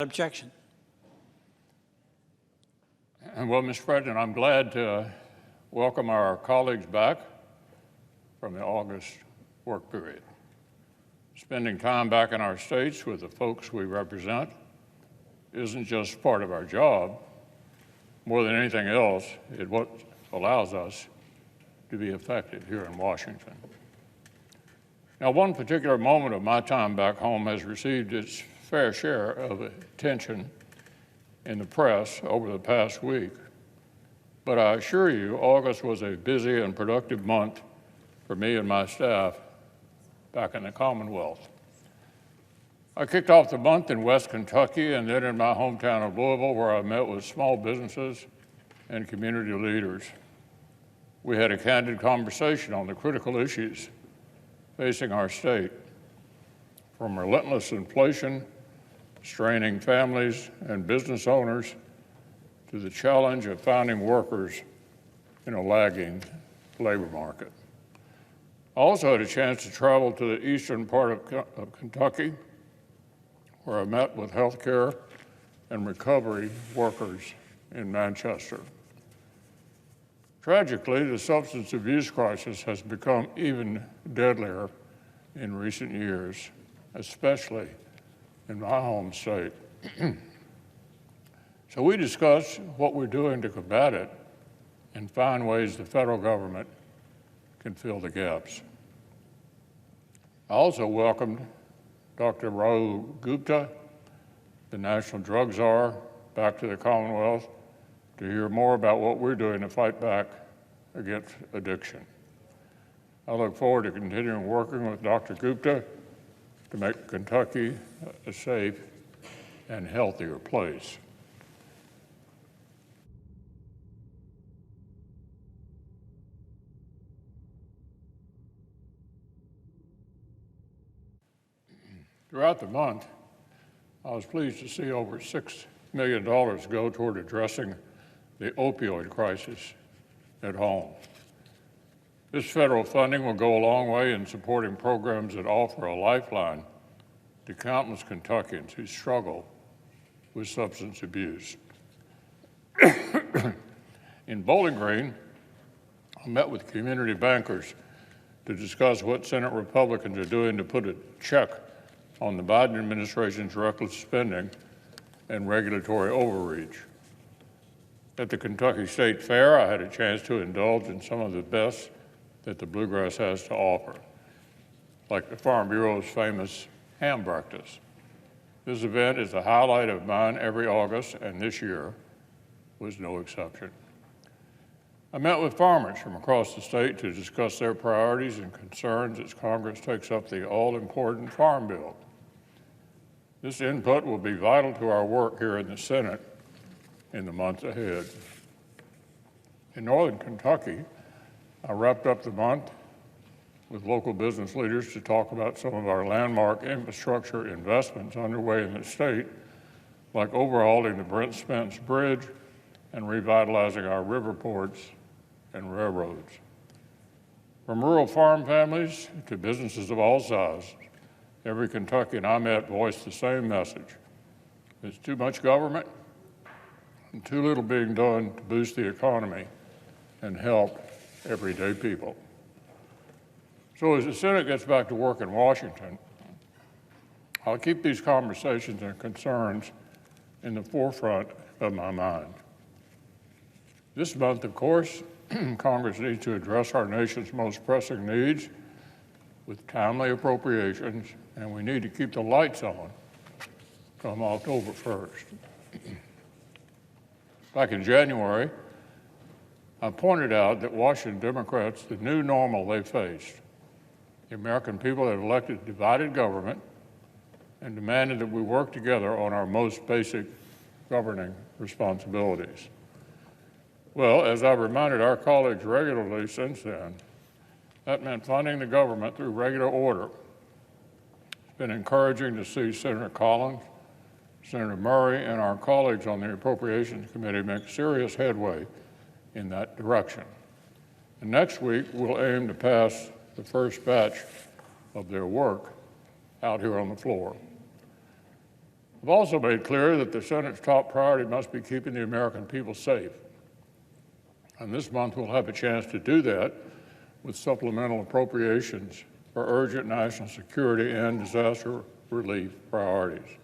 Objection. Well, Mr. President, I'm glad to welcome our colleagues back from the August work period. Spending time back in our states with the folks we represent isn't just part of our job. More than anything else, it's what allows us to be effective here in Washington. Now, one particular moment of my time back home has received its fair share of attention in the press over the past week. But I assure you, August was a busy and productive month for me and my staff back in the Commonwealth. I kicked off the month in West Kentucky and then in my hometown of Louisville, where I met with small businesses and community leaders. We had a candid conversation on the critical issues facing our state, from relentless inflation, straining families and business owners, to the challenge of finding workers in a lagging labor market. I also had a chance to travel to the eastern part of Kentucky, where I met with healthcare and recovery workers in Manchester. Tragically, the substance abuse crisis has become even deadlier in recent years, especially in my home state. So we discussed what we're doing to combat it and find ways the federal government can fill the gaps. I also welcomed Dr. Rahul Gupta, the National Drug Czar, back to the Commonwealth to hear more about what we're doing to fight back against addiction. I look forward to continuing working with Dr. Gupta to make Kentucky a safe and healthier place. Throughout the month, I was pleased to see over $6 million go toward addressing the opioid crisis at home. This federal funding will go a long way in supporting programs that offer a lifeline to countless Kentuckians who struggle with substance abuse. In Bowling Green, I met with community bankers to discuss what Senate Republicans are doing to put a check on the Biden administration's reckless spending and regulatory overreach. At the Kentucky State Fair, I had a chance to indulge in some of the best that the Bluegrass has to offer, like the Farm Bureau's famous ham breakfast. This event is a highlight of mine every August, and this year was no exception. I met with farmers from across the state to discuss their priorities and concerns as Congress takes up the all-important Farm Bill. This input will be vital to our work here in the Senate in the months ahead. In northern Kentucky, I wrapped up the month with local business leaders to talk about some of our landmark infrastructure investments underway in the state, like overhauling the Brent Spence Bridge and revitalizing our river ports and railroads. From rural farm families to businesses of all sizes, every Kentuckian I met voiced the same message. There's too much government and too little being done to boost the economy and help everyday people. So as the Senate gets back to work in Washington, I'll keep these conversations and concerns in the forefront of my mind. This month, of course, Congress needs to address our nation's most pressing needs with timely appropriations, and we need to keep the lights on come October 1st. Back in January, I pointed out that Washington Democrats, the new normal they faced. The American people had elected divided government and demanded that we work together on our most basic governing responsibilities. Well, as I've reminded our colleagues regularly since then, that meant funding the government through regular order. It's been encouraging to see Senator Collins, Senator Murray, and our colleagues on the Appropriations Committee make serious headway in that direction. And next week, we'll aim to pass the first batch of their work out here on the floor. I've also made clear that the Senate's top priority must be keeping the American people safe. And this month we'll have a chance to do that with supplemental appropriations for urgent national security and disaster relief priorities.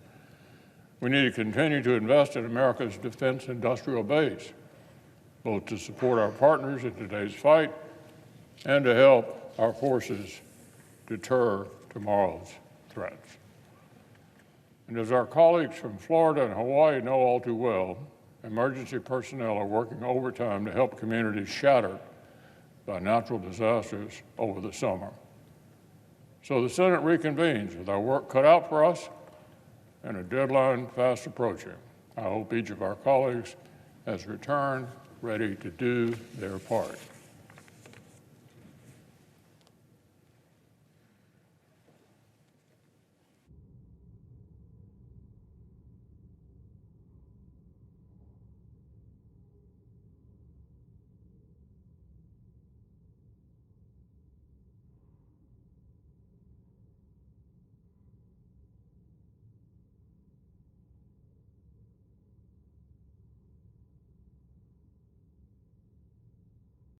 We need to continue to invest in America's defense industrial base, both to support our partners in today's fight and to help our forces deter tomorrow's threats. And as our colleagues from Florida and Hawaii know all too well, emergency personnel are working overtime to help communities shattered by natural disasters over the summer. So the Senate reconvenes with our work cut out for us and a deadline fast approaching. I hope each of our colleagues has returned ready to do their part.